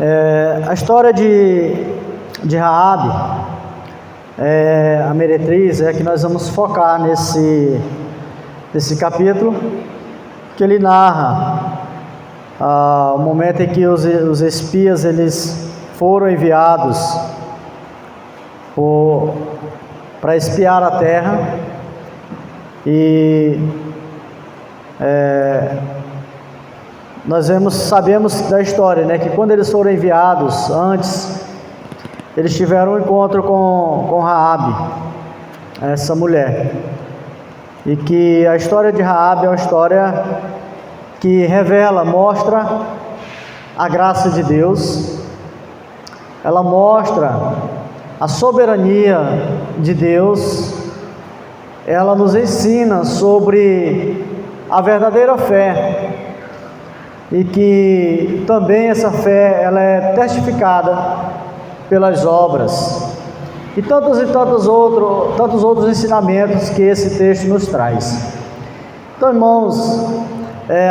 A história de Raabe, a meretriz, é que nós vamos focar nesse capítulo, que ele narra o momento em que os espias eles foram enviados para espiar a terra, e nós sabemos da história, né, que quando eles foram enviados antes, eles tiveram um encontro com Raabe, essa mulher, e que a história de Raabe é uma história que mostra a graça de Deus, ela mostra a soberania de Deus, ela nos ensina sobre a verdadeira fé, e que também essa fé ela é testificada pelas obras, e tantos outros ensinamentos que esse texto nos traz. Então, irmãos,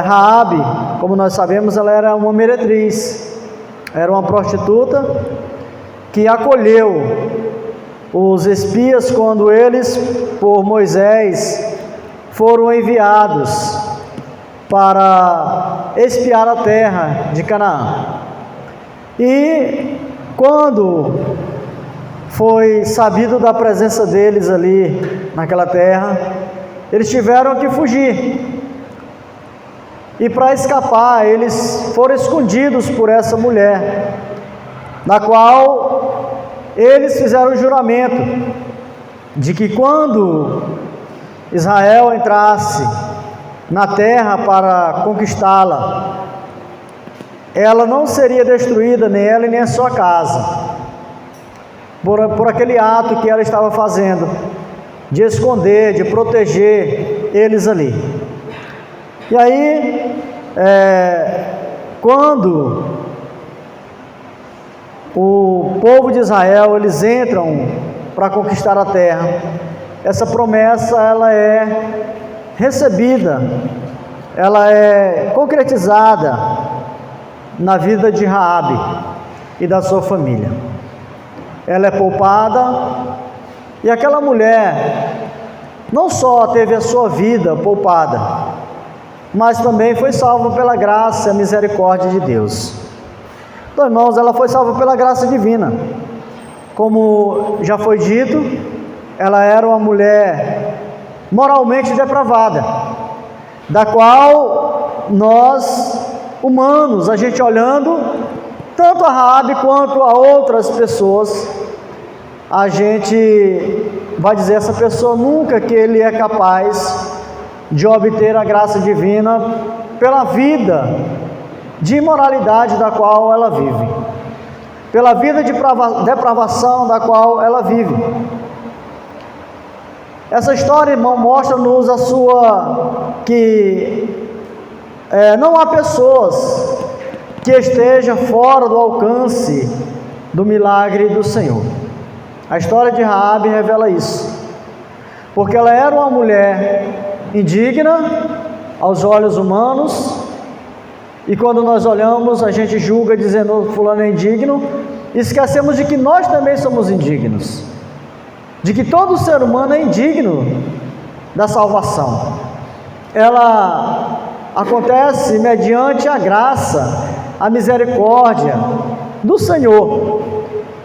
Raabe, como nós sabemos, ela era uma meretriz, era uma prostituta que acolheu os espias quando eles, por Moisés, foram enviados para espiar a terra de Canaã. E quando foi sabido da presença deles ali naquela terra, eles tiveram que fugir. E para escapar, eles foram escondidos por essa mulher, na qual eles fizeram o juramento de que quando Israel entrasse na terra para conquistá-la, ela não seria destruída, nem ela e nem a sua casa, por aquele ato que ela estava fazendo, de esconder, de proteger eles ali. E aí, quando o povo de Israel, eles entram para conquistar a terra, essa promessa ela é recebida, ela é concretizada na vida de Raabe e da sua família. Ela é poupada, e aquela mulher não só teve a sua vida poupada, mas também foi salva pela graça e a misericórdia de Deus. Então, irmãos, ela foi salva pela graça divina. Como já foi dito, ela era uma mulher moralmente depravada, da qual nós, humanos, a gente olhando, tanto a Raabe quanto a outras pessoas, a gente vai dizer, essa pessoa nunca que ele é capaz de obter a graça divina pela vida de imoralidade da qual ela vive, pela vida de depravação da qual ela vive. Essa história, irmão, mostra-nos que não há pessoas que estejam fora do alcance do milagre do Senhor. A história de Raabe revela isso, porque ela era uma mulher indigna aos olhos humanos, e quando nós olhamos, a gente julga dizendo fulano é indigno, e esquecemos de que nós também somos indignos, de que todo ser humano é indigno da salvação. Ela acontece mediante a graça, a misericórdia do Senhor.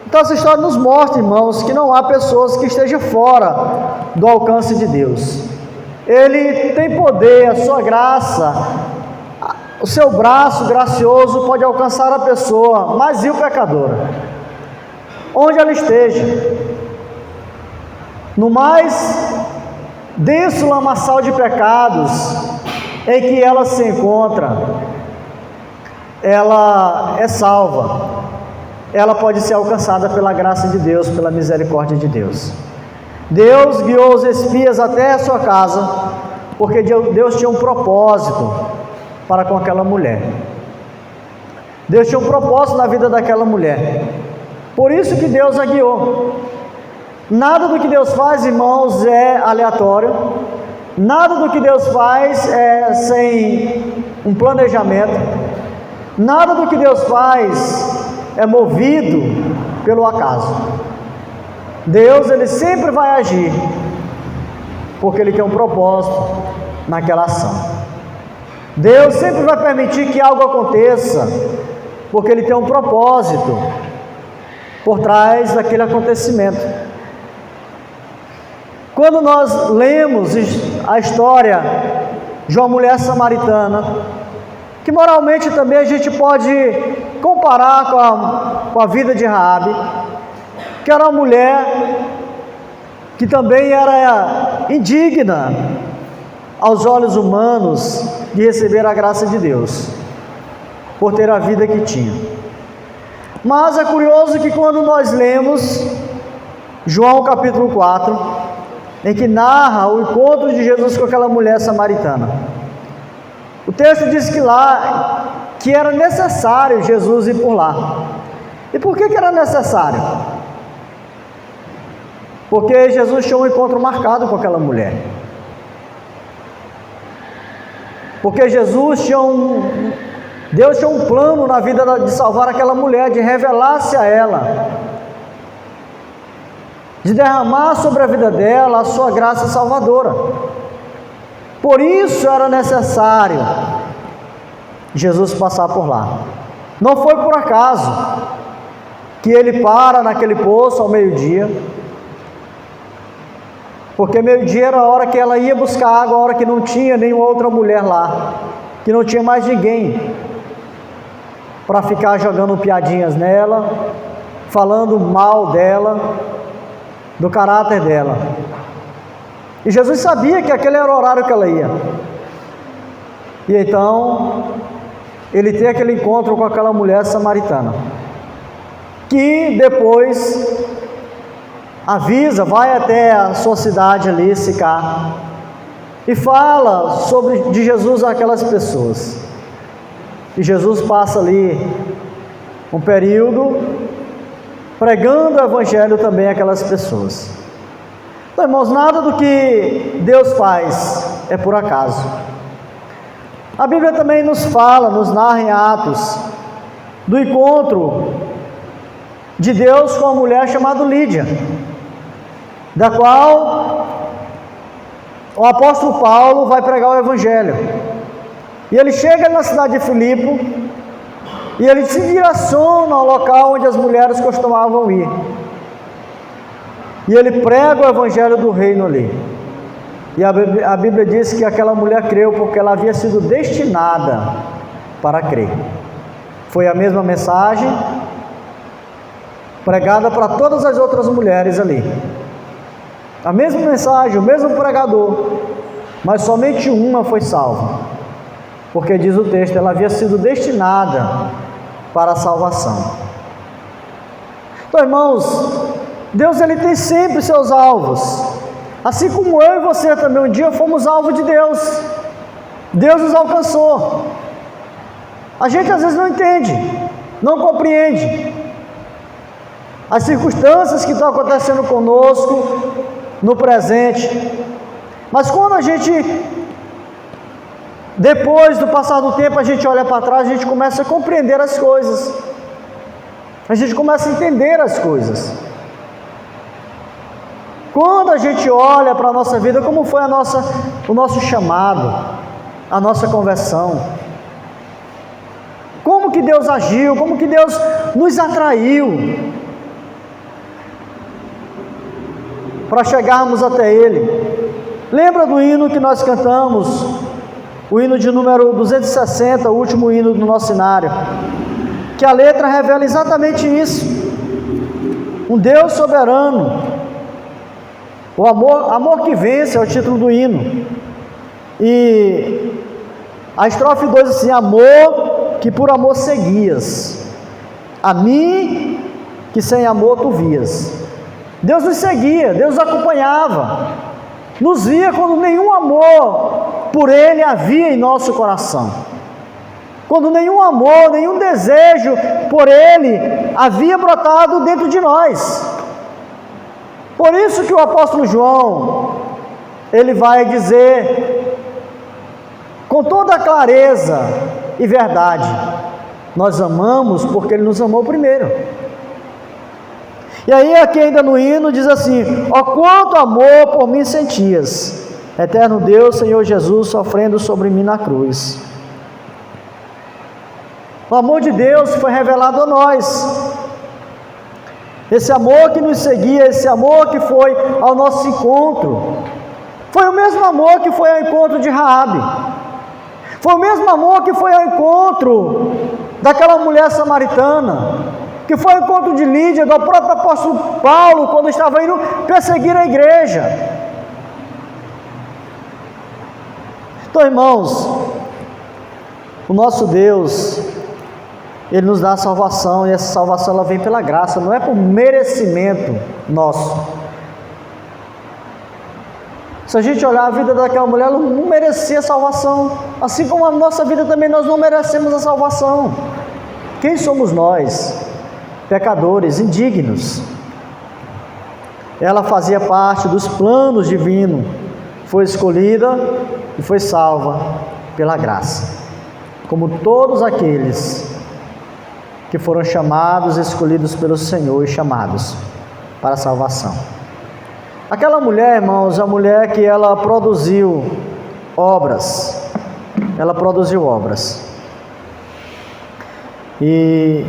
Então essa história nos mostra, irmãos, que não há pessoas que estejam fora do alcance de Deus. Ele tem poder, a sua graça, o seu braço gracioso pode alcançar a pessoa mais vil pecadora, onde ela esteja, no mais denso lamaçal de pecados em que ela se encontra, ela é salva, ela pode ser alcançada pela graça de Deus, pela misericórdia de Deus. Deus guiou os espias até a sua casa, porque Deus tinha um propósito para com aquela mulher. Deus tinha um propósito na vida daquela mulher, por isso que Deus a guiou. Nada do que Deus faz, irmãos, é aleatório, nada do que Deus faz é sem um planejamento, nada do que Deus faz é movido pelo acaso. Deus, ele sempre vai agir, porque ele tem um propósito naquela ação. Deus sempre vai permitir que algo aconteça, porque ele tem um propósito por trás daquele acontecimento. Quando nós lemos a história de uma mulher samaritana, que moralmente também a gente pode comparar com a vida de Raabe, que era uma mulher que também era indigna aos olhos humanos de receber a graça de Deus, por ter a vida que tinha. Mas é curioso que quando nós lemos João capítulo 4, em que narra o encontro de Jesus com aquela mulher samaritana, o texto diz que era necessário Jesus ir por lá. E por que era necessário? Porque Jesus tinha um encontro marcado com aquela mulher. Porque Deus tinha um plano na vida de salvar aquela mulher, de revelar-se a ela, de derramar sobre a vida dela a sua graça salvadora. Por isso era necessário Jesus passar por lá. Não foi por acaso que ele para naquele poço ao meio-dia, porque meio-dia era a hora que ela ia buscar água, a hora que não tinha nenhuma outra mulher lá, que não tinha mais ninguém para ficar jogando piadinhas nela, falando mal dela, do caráter dela. E Jesus sabia que aquele era o horário que ela ia. E então ele tem aquele encontro com aquela mulher samaritana, que depois avisa, vai até a sua cidade ali, Sicar, e fala de Jesus àquelas pessoas. E Jesus passa ali um período pregando o evangelho também àquelas pessoas. Então, irmãos, nada do que Deus faz é por acaso. A Bíblia também nos fala, nos narra em Atos, do encontro de Deus com uma mulher chamada Lídia, da qual o apóstolo Paulo vai pregar o evangelho. E ele chega na cidade de Filipe e ele se direciona ao local onde as mulheres costumavam ir. E ele prega o evangelho do reino ali. E a Bíblia diz que aquela mulher creu porque ela havia sido destinada para crer. Foi a mesma mensagem pregada para todas as outras mulheres ali. A mesma mensagem, o mesmo pregador, mas somente uma foi salva, porque diz o texto, ela havia sido destinada para a salvação. Então, irmãos, Deus, ele tem sempre seus alvos, assim como eu e você também um dia fomos alvo de Deus. Deus nos alcançou. A gente às vezes não entende, não compreende as circunstâncias que estão acontecendo conosco no presente, mas quando a gente, depois do passar do tempo, a gente olha para trás, a gente começa a compreender as coisas, a gente começa a entender as coisas. Quando a gente olha para a nossa vida, como foi o nosso chamado, a nossa conversão, como que Deus agiu, como que Deus nos atraiu para chegarmos até Ele. Lembra do hino que nós cantamos, o hino de número 260, o último hino do nosso cenário, que a letra revela exatamente isso: um Deus soberano, o amor que vence é o título do hino. E a estrofe 2 assim: amor que por amor seguias, a mim que sem amor tu vias. Deus nos seguia, Deus nos acompanhava, nos via quando nenhum amor por Ele havia em nosso coração, quando nenhum amor, nenhum desejo por Ele havia brotado dentro de nós. Por isso que o apóstolo João, ele vai dizer com toda a clareza e verdade, Nós amamos porque Ele nos amou primeiro. E aí aqui ainda no hino diz assim: ó quanto amor por mim sentias, eterno Deus, Senhor Jesus, sofrendo sobre mim na cruz. O amor de Deus foi revelado a nós. Esse amor que nos seguia, esse amor que foi ao nosso encontro, foi o mesmo amor que foi ao encontro de Raabe. Foi o mesmo amor que foi ao encontro daquela mulher samaritana, que foi ao encontro de Lídia, do próprio apóstolo Paulo, quando estava indo perseguir a igreja. Então, irmãos, o nosso Deus, Ele nos dá a salvação, e essa salvação ela vem pela graça, não é por merecimento nosso. Se a gente olhar a vida daquela mulher, ela não merecia salvação, assim como a nossa vida também, nós não merecemos a salvação. Quem somos nós? Pecadores, indignos. Ela fazia parte dos planos divinos, foi escolhida e foi salva pela graça, como todos aqueles que foram chamados, escolhidos pelo Senhor e chamados para a salvação. Aquela mulher, irmãos, a mulher que ela produziu obras, e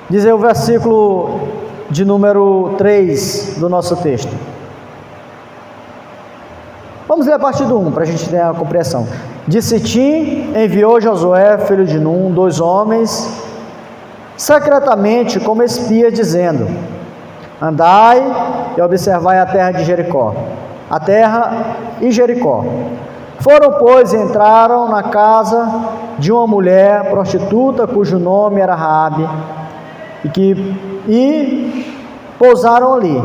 diz aí o versículo de número 3 do nosso texto. Vamos ler a partir do 1, para a gente ter a compreensão. De Sitim enviou Josué, filho de Num, 2 homens, secretamente como espias, dizendo: andai e observai a terra de Jericó, a terra e Jericó. Foram, pois, e entraram na casa de uma mulher prostituta, cujo nome era Raabe, e pousaram ali.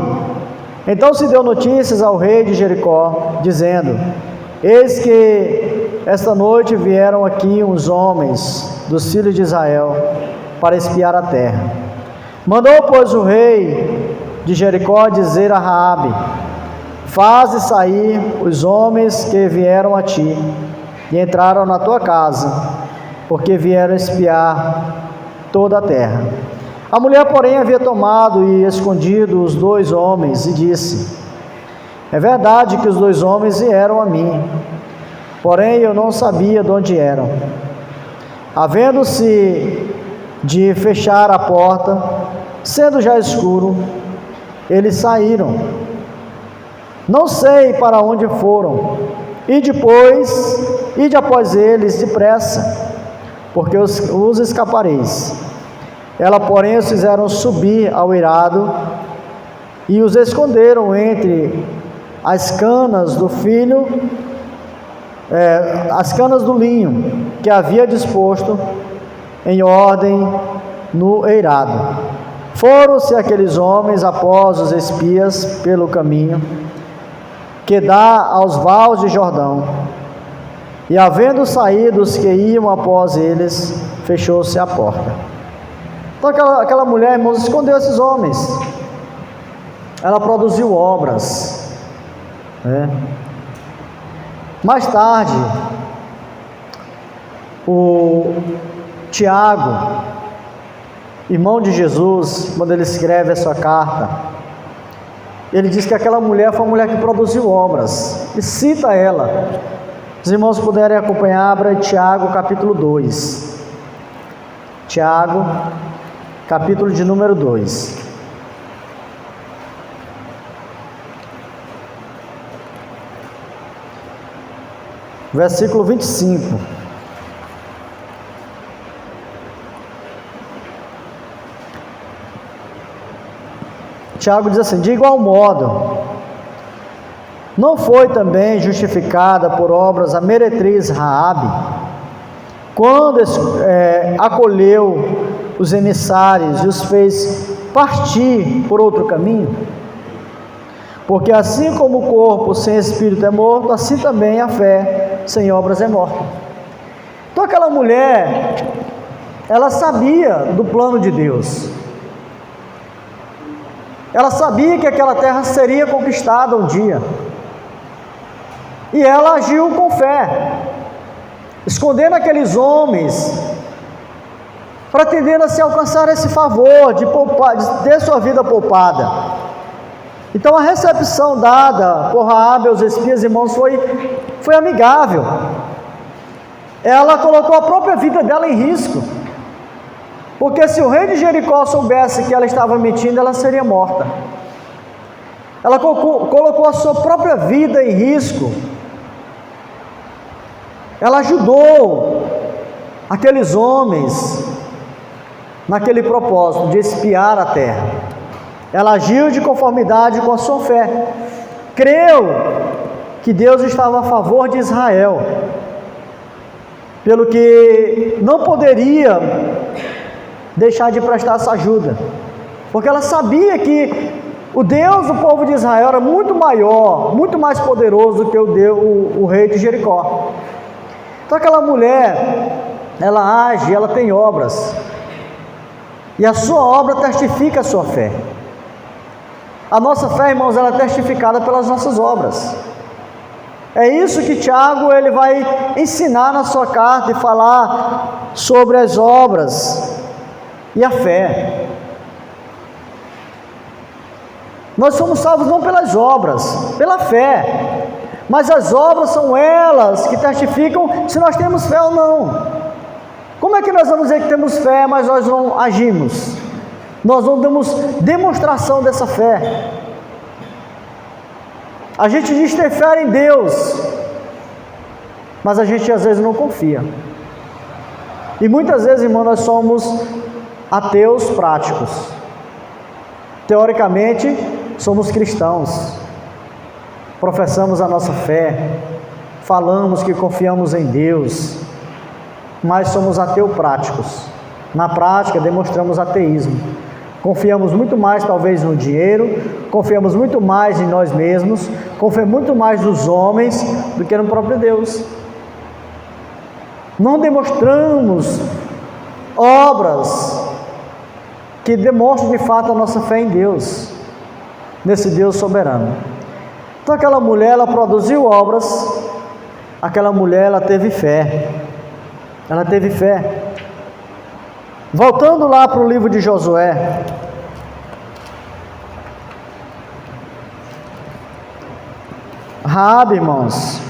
Então se deu notícias ao rei de Jericó, dizendo: eis que esta noite vieram aqui uns homens dos filhos de Israel para espiar a terra. Mandou, pois, o rei de Jericó dizer a Raabe: faze sair os homens que vieram a ti e entraram na tua casa, porque vieram espiar toda a terra. A mulher, porém, havia tomado e escondido os 2 homens e disse: é verdade que os 2 homens vieram a mim, porém eu não sabia de onde eram. Havendo-se de fechar a porta, sendo já escuro, eles saíram. Não sei para onde foram. Ide após eles depressa, porque os escapareis. Ela, porém, os fizeram subir ao eirado e os esconderam entre as canas do filho, as canas do linho que havia disposto em ordem no eirado. Foram-se aqueles homens após os espias pelo caminho que dá aos vales de Jordão, e havendo saído os que iam após eles, fechou-se a porta. Então aquela mulher, irmãos, escondeu esses homens. Ela produziu obras, Mais tarde, o Tiago, irmão de Jesus, quando ele escreve a sua carta, ele diz que aquela mulher foi uma mulher que produziu obras, e cita ela. Os irmãos puderem acompanhar, abra Tiago capítulo 2. Tiago, capítulo de número 2. Versículo 25. Tiago diz assim: de igual modo, não foi também justificada por obras a meretriz Raabe, quando acolheu os emissários e os fez partir por outro caminho? Porque assim como o corpo sem espírito é morto, assim também a fé sem obras é morta. Então aquela mulher, ela sabia do plano de Deus. Ela sabia que aquela terra seria conquistada um dia. E ela agiu com fé, escondendo aqueles homens pretendendo se alcançar esse favor de poupar, de ter sua vida poupada. Então a recepção dada por Raabe aos espias, irmãos, foi amigável. Ela colocou a própria vida dela em risco, porque se o rei de Jericó soubesse que ela estava mentindo, ela seria morta. Ela colocou a sua própria vida em risco. Ela ajudou aqueles homens naquele propósito de espiar a terra. Ela agiu de conformidade com a sua fé. Creu que Deus estava a favor de Israel, pelo que não poderia deixar de prestar essa ajuda, porque ela sabia que o Deus do povo de Israel era muito maior, muito mais poderoso do que o rei de Jericó. Então aquela mulher, ela age, ela tem obras, e a sua obra testifica a sua fé. A nossa fé, irmãos, ela é testificada pelas nossas obras. É isso que Tiago ele vai ensinar na sua carta e falar sobre as obras e a fé. Nós somos salvos não pelas obras, pela fé. Mas as obras são elas que testificam se nós temos fé ou não. Como é que nós vamos dizer que temos fé, mas nós não agimos? Nós não damos demonstração dessa fé. A gente diz ter fé em Deus, mas a gente às vezes não confia. E muitas vezes, irmão, nós somos ateus práticos. Teoricamente, somos cristãos, professamos a nossa fé, falamos que confiamos em Deus, mas somos ateus práticos. Na prática, demonstramos ateísmo. Confiamos muito mais, talvez, no dinheiro, confiamos muito mais em nós mesmos, confiamos muito mais nos homens do que no próprio Deus. Não demonstramos obras que demonstram de fato a nossa fé em Deus, nesse Deus soberano. Então aquela mulher, ela produziu obras, aquela mulher, ela teve fé. Ela teve fé. Voltando lá para o livro de Josué, Raabe, irmãos,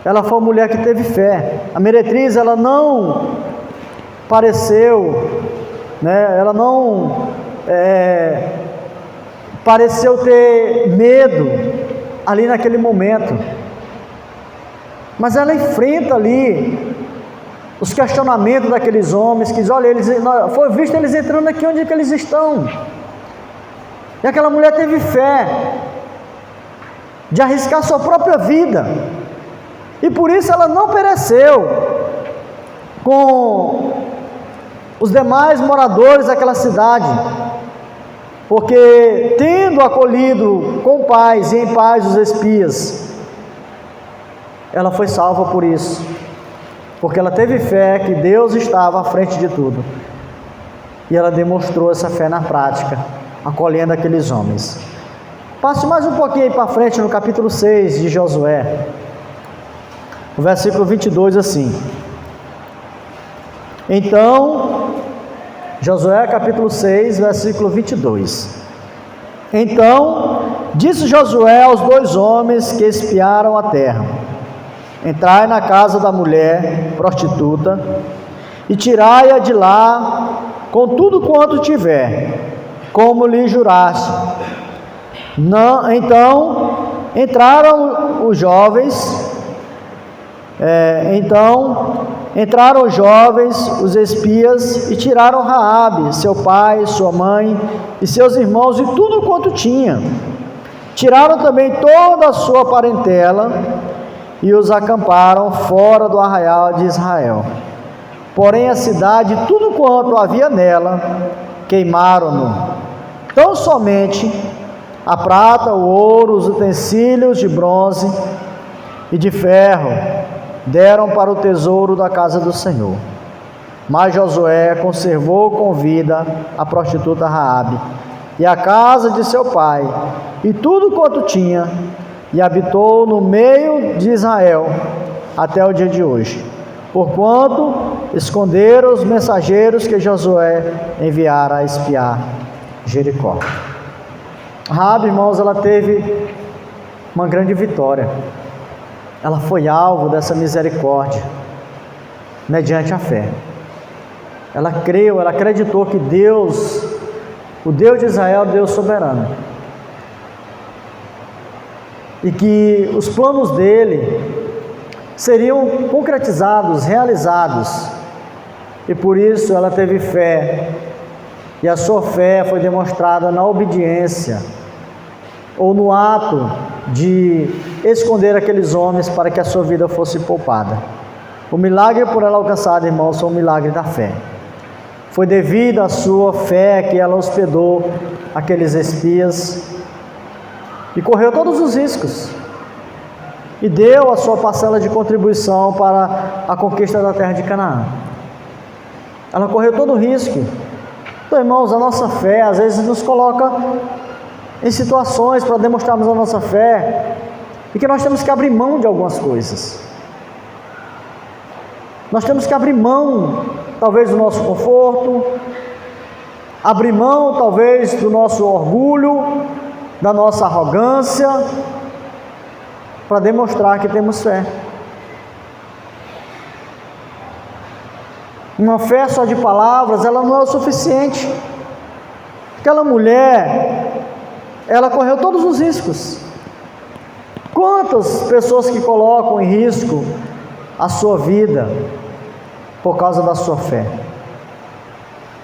ela foi uma mulher que teve fé. A meretriz, ela não pareceu, ela não pareceu ter medo ali naquele momento, mas ela enfrenta ali os questionamentos daqueles homens, que olha, foi visto eles entrando aqui onde é que eles estão. E aquela mulher teve fé de arriscar sua própria vida, e por isso ela não pereceu com os demais moradores daquela cidade, porque tendo acolhido com paz e em paz os espias, ela foi salva por isso, porque ela teve fé que Deus estava à frente de tudo, e ela demonstrou essa fé na prática, acolhendo aqueles homens. Passe mais um pouquinho aí para frente, no capítulo 6 de Josué, o versículo 22, assim. Então, Josué capítulo 6, versículo 22. Então, disse Josué aos 2 homens que espiaram a terra: entrai na casa da mulher prostituta e tirai-a de lá com tudo quanto tiver, como lhe juraste. Não, então entraram os jovens, os espias, e tiraram Raabe, seu pai, sua mãe e seus irmãos e tudo quanto tinha. Tiraram também toda a sua parentela e os acamparam fora do arraial de Israel. Porém a cidade, tudo quanto havia nela, queimaram-no. Tão somente a prata, o ouro, os utensílios de bronze e de ferro deram para o tesouro da casa do Senhor. Mas Josué conservou com vida a prostituta Raabe e a casa de seu pai e tudo quanto tinha, e habitou no meio de Israel até o dia de hoje, porquanto esconderam os mensageiros que Josué enviara a espiar Jericó. Raabe, irmãos, ela teve uma grande vitória. Ela foi alvo dessa misericórdia, mediante a fé. Ela creu, ela acreditou que Deus, o Deus de Israel, é o Deus soberano. E que os planos dele seriam concretizados, realizados. E por isso ela teve fé. E a sua fé foi demonstrada na obediência, ou no ato de esconder aqueles homens para que a sua vida fosse poupada. O milagre por ela alcançado, irmãos, foi um milagre da fé. Foi devido à sua fé que ela hospedou aqueles espias e correu todos os riscos e deu a sua parcela de contribuição para a conquista da terra de Canaã. Ela correu todo o risco. Então, irmãos, a nossa fé às vezes nos coloca em situações para demonstrarmos a nossa fé e que nós temos que abrir mão de algumas coisas. Nós temos que abrir mão, talvez, do nosso conforto, abrir mão, talvez, do nosso orgulho, da nossa arrogância, para demonstrar que temos fé. Uma fé só de palavras, ela não é o suficiente. Aquela mulher, ela correu todos os riscos. Quantas pessoas que colocam em risco a sua vida por causa da sua fé?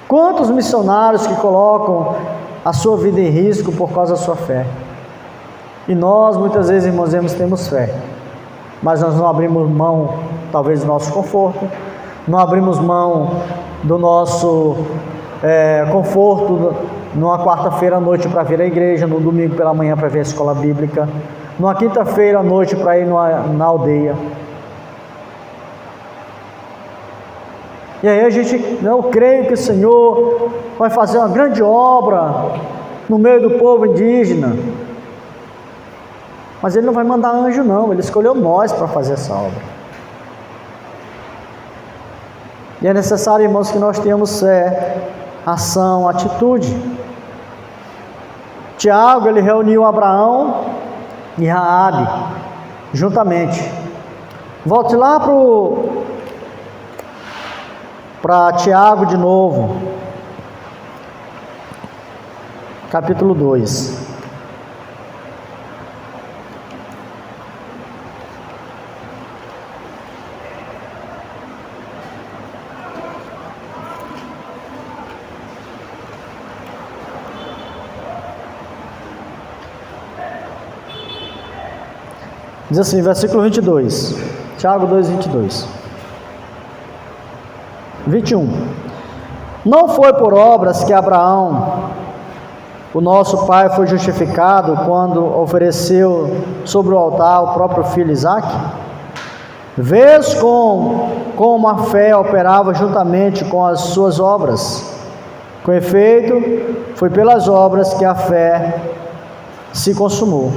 Quantos missionários que colocam a sua vida em risco por causa da sua fé? E nós, muitas vezes, irmãos, temos fé, mas nós não abrimos mão, talvez, do nosso conforto, não abrimos mão do nosso conforto numa quarta-feira à noite para vir à igreja, no domingo pela manhã para ver a escola bíblica, numa quinta-feira à noite para ir na aldeia. E aí a gente, eu creio que o Senhor vai fazer uma grande obra no meio do povo indígena, mas Ele não vai mandar anjo não, Ele escolheu nós para fazer essa obra. E é necessário, irmãos, que nós tenhamos fé, ação, atitude. Tiago, ele reuniu Abraão e Raabe juntamente. Volte lá para Tiago de novo, capítulo 2. Diz assim, versículo 22, Tiago 2, 22. 21. Não foi por obras que Abraão, o nosso pai, foi justificado quando ofereceu sobre o altar o próprio filho Isaque? Vês como a fé operava juntamente com as suas obras. Com efeito, foi pelas obras que a fé se consumou.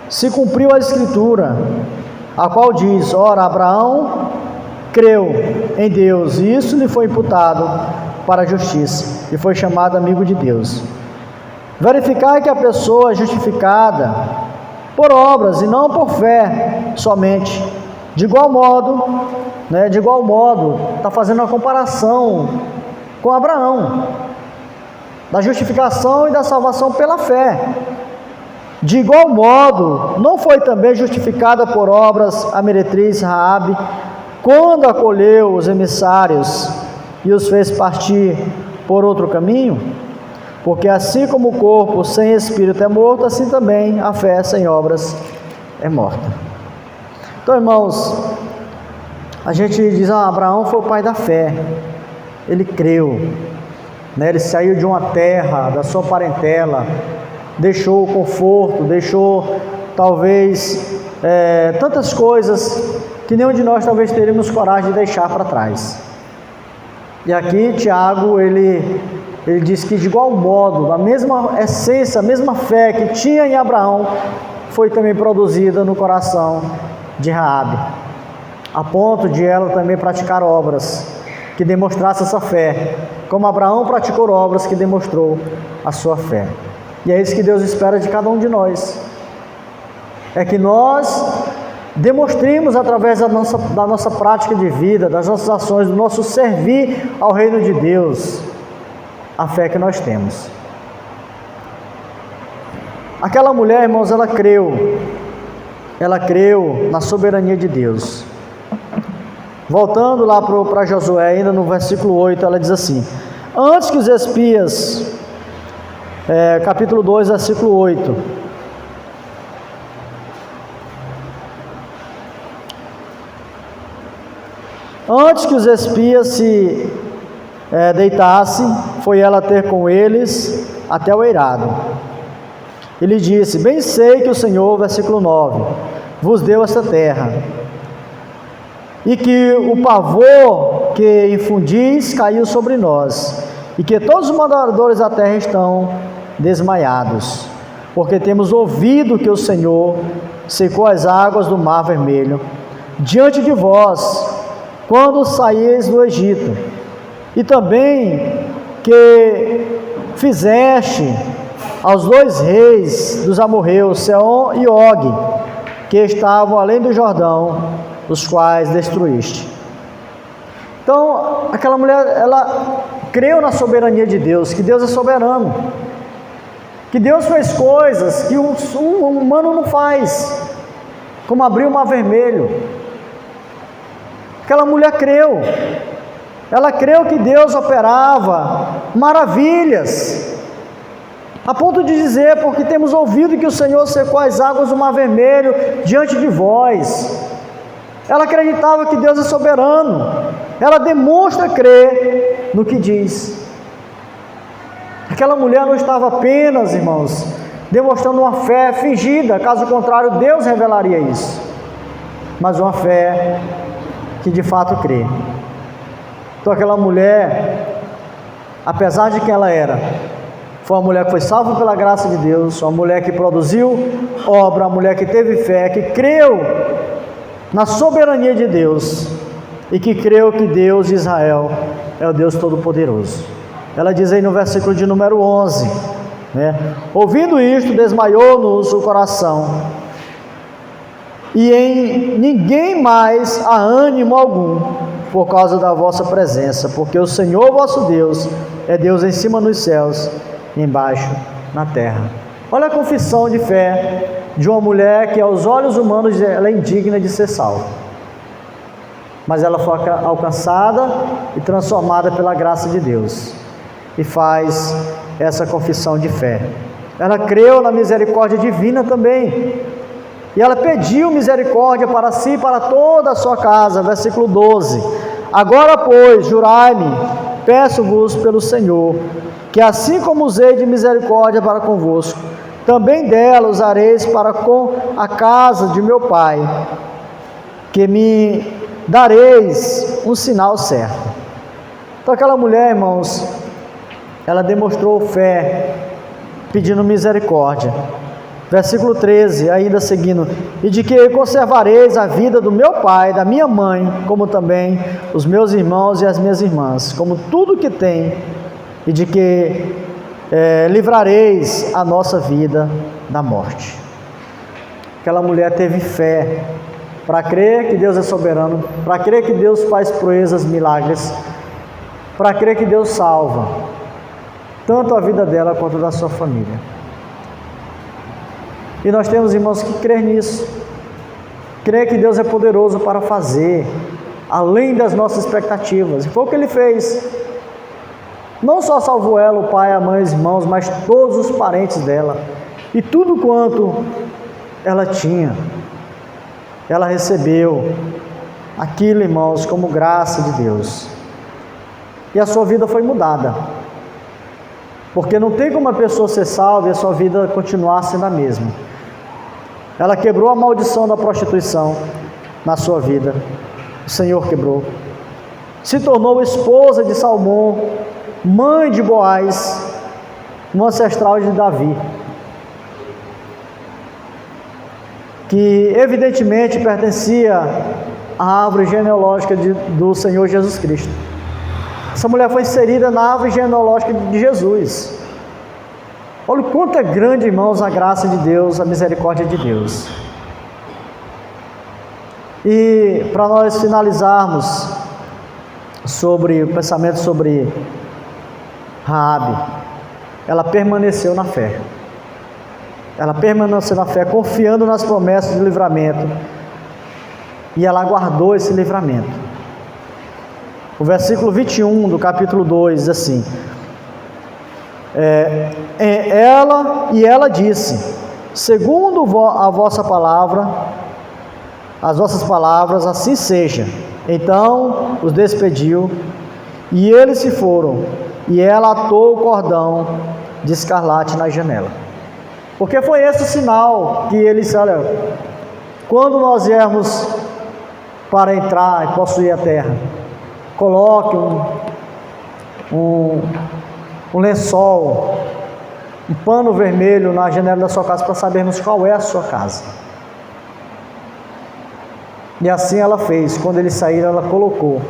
Se cumpriu a Escritura, a qual diz: ora, Abraão creu em Deus, e isso lhe foi imputado para a justiça, e foi chamado amigo de Deus. Verificar que a pessoa é justificada por obras e não por fé somente. De igual modo, está fazendo uma comparação com Abraão, da justificação e da salvação pela fé. De igual modo, não foi também justificada por obras a meretriz Raabe, quando acolheu os emissários e os fez partir por outro caminho? Porque assim como o corpo sem espírito é morto, assim também a fé sem obras é morta. Então, irmãos, a gente diz: Abraão foi o pai da fé, ele creu, ele saiu de uma terra, da sua parentela, deixou o conforto, deixou talvez tantas coisas que nenhum de nós talvez teríamos coragem de deixar para trás. E aqui Tiago, ele diz que de igual modo, a mesma essência, a mesma fé que tinha em Abraão, foi também produzida no coração de Raabe. a ponto de ela também praticar obras que demonstrassem essa fé, como Abraão praticou obras que demonstrou a sua fé. E é isso que Deus espera de cada um de nós, é que nós demonstremos através da nossa prática de vida, das nossas ações, do nosso servir ao reino de Deus, a fé que nós temos. Aquela mulher, irmãos, ela creu na soberania de Deus. Voltando lá para Josué, ainda no versículo 8, ela diz assim: antes que os espias, capítulo 2, versículo 8, antes que os espias se deitassem, foi ela ter com eles até o eirado. Ele disse: bem sei que o Senhor, versículo 9, vos deu esta terra, e que o pavor que infundis caiu sobre nós, e que todos os moradores da terra estão desmaiados, porque temos ouvido que o Senhor secou as águas do Mar Vermelho diante de vós, quando saíeis do Egito, e também que fizeste aos 2 reis dos amorreus, Seom e Og, que estavam além do Jordão, os quais destruíste. Então, aquela mulher, ela creu na soberania de Deus, que Deus é soberano, que Deus fez coisas que um humano não faz, como abrir o Mar Vermelho. Aquela mulher creu, ela creu que Deus operava maravilhas, a ponto de dizer: porque temos ouvido que o Senhor secou as águas do Mar Vermelho diante de vós. Ela acreditava que Deus é soberano, ela demonstra crer no que diz. Aquela mulher não estava apenas, irmãos, demonstrando uma fé fingida, caso contrário Deus revelaria isso, mas uma fé que de fato crê. Então aquela mulher, apesar de quem ela era, foi uma mulher que foi salva pela graça de Deus, uma mulher que produziu obra, uma mulher que teve fé, que creu na soberania de Deus e que creu que Deus de Israel é o Deus Todo-Poderoso. Ela diz aí no versículo de número 11, ouvindo isto, desmaiou-nos o coração, e em ninguém mais há ânimo algum, por causa da vossa presença, porque o Senhor vosso Deus é Deus em cima nos céus e embaixo na terra. Olha a confissão de fé de uma mulher que aos olhos humanos ela é indigna de ser salva, mas ela foi alcançada e transformada pela graça de Deus, e faz essa confissão de fé. Ela creu na misericórdia divina também, e ela pediu misericórdia para si e para toda a sua casa. Versículo 12: agora pois, jurai-me, peço-vos pelo Senhor, que assim como usei de misericórdia para convosco, também dela usareis para com a casa de meu pai, que me dareis um sinal certo. Então aquela mulher, irmãos, ela demonstrou fé, pedindo misericórdia. Versículo 13, ainda seguindo: e de que conservareis a vida do meu pai, da minha mãe, como também os meus irmãos e as minhas irmãs, como tudo que tem, e de que livrareis a nossa vida da morte. Aquela mulher teve fé para crer que Deus é soberano, para crer que Deus faz proezas, milagres, para crer que Deus salva tanto a vida dela quanto da sua família. E nós temos, irmãos, que crer nisso, crer que Deus é poderoso para fazer além das nossas expectativas, e foi o que Ele fez. Não só salvou ela, o pai, a mãe, os irmãos, mas todos os parentes dela, e tudo quanto ela tinha, ela recebeu aquilo, irmãos, como graça de Deus, e a sua vida foi mudada, porque não tem como a pessoa ser salva e a sua vida continuar sendo a mesma. Ela quebrou a maldição da prostituição na sua vida, o Senhor quebrou, se tornou esposa de Salmão, mãe de Boaz, um ancestral de Davi, que evidentemente pertencia a árvore genealógica do Senhor Jesus Cristo. Essa mulher foi inserida na árvore genealógica de Jesus. Olha o quanto é grande, irmãos, a graça de Deus, a misericórdia de Deus. E para nós finalizarmos sobre o pensamento sobre Raabe, ela permaneceu na fé. Ela permaneceu na fé, confiando nas promessas de livramento, e ela aguardou esse livramento. O versículo 21 do capítulo 2 diz assim: ela disse: segundo a vossa palavra, as vossas palavras, assim seja. Então os despediu, e eles se foram, e ela atou o cordão de escarlate na janela. Porque foi esse o sinal que eles, olha, quando nós viermos para entrar e possuir a terra, coloque um lençol, um pano vermelho na janela da sua casa, para sabermos qual é a sua casa. E assim ela fez. Quando eles saíram, ela colocou,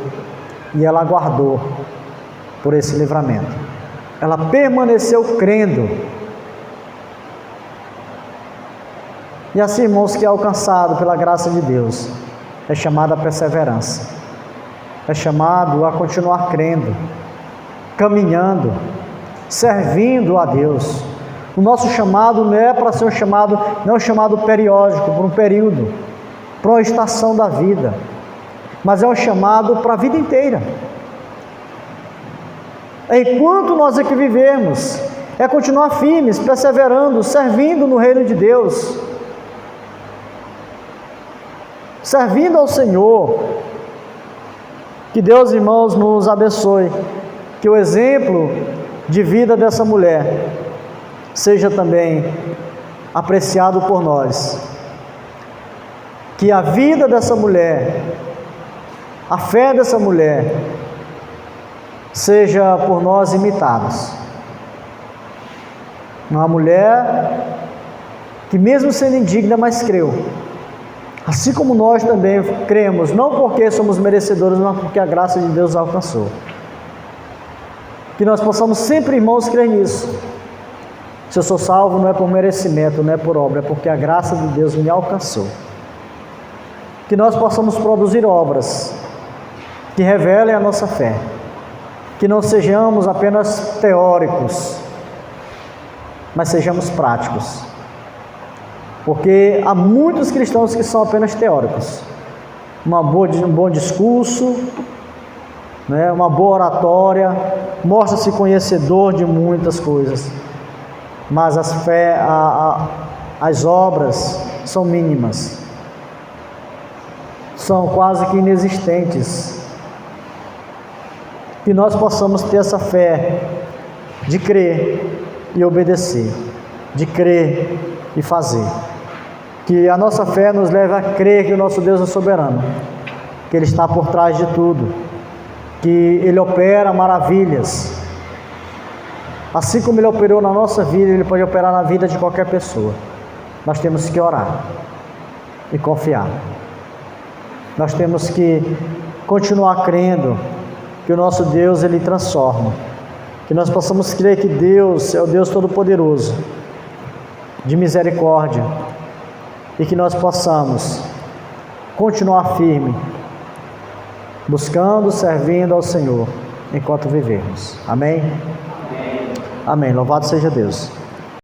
e ela aguardou por esse livramento. Ela permaneceu crendo. E assim, irmãos, que é alcançado pela graça de Deus, é chamado a perseverança, é chamado a continuar crendo, caminhando, servindo a Deus. O nosso chamado não é para ser um chamado, não é um chamado periódico, por um período, para uma estação da vida, mas é um chamado para a vida inteira. Enquanto nós aqui vivemos, é continuar firmes, perseverando, servindo no reino de Deus, servindo ao Senhor. Que Deus, irmãos, nos abençoe, que o exemplo de vida dessa mulher seja também apreciado por nós, que a vida dessa mulher, a fé dessa mulher, seja por nós imitados. Uma mulher que, mesmo sendo indigna, mas creu. Assim como nós também cremos, não porque somos merecedores, mas porque a graça de Deus alcançou. Que nós possamos sempre, irmãos, crer nisso. Se eu sou salvo, não é por merecimento, não é por obra, é porque a graça de Deus me alcançou. Que nós possamos produzir obras que revelem a nossa fé. Que não sejamos apenas teóricos, mas sejamos práticos. Porque há muitos cristãos que são apenas teóricos. Um bom discurso, né, uma boa oratória, mostra-se conhecedor de muitas coisas, mas as obras são mínimas, são quase que inexistentes. Que nós possamos ter essa fé de crer e obedecer, de crer e fazer. Que a nossa fé nos leve a crer que o nosso Deus é soberano, que Ele está por trás de tudo, que Ele opera maravilhas. Assim como Ele operou na nossa vida, Ele pode operar na vida de qualquer pessoa. Nós temos que orar e confiar. Nós temos que continuar crendo que o nosso Deus, Ele transforma. Que nós possamos crer que Deus é o Deus Todo-Poderoso, de misericórdia, e que nós possamos continuar firme, buscando, servindo ao Senhor, enquanto vivermos. Amém? Amém. Louvado seja Deus.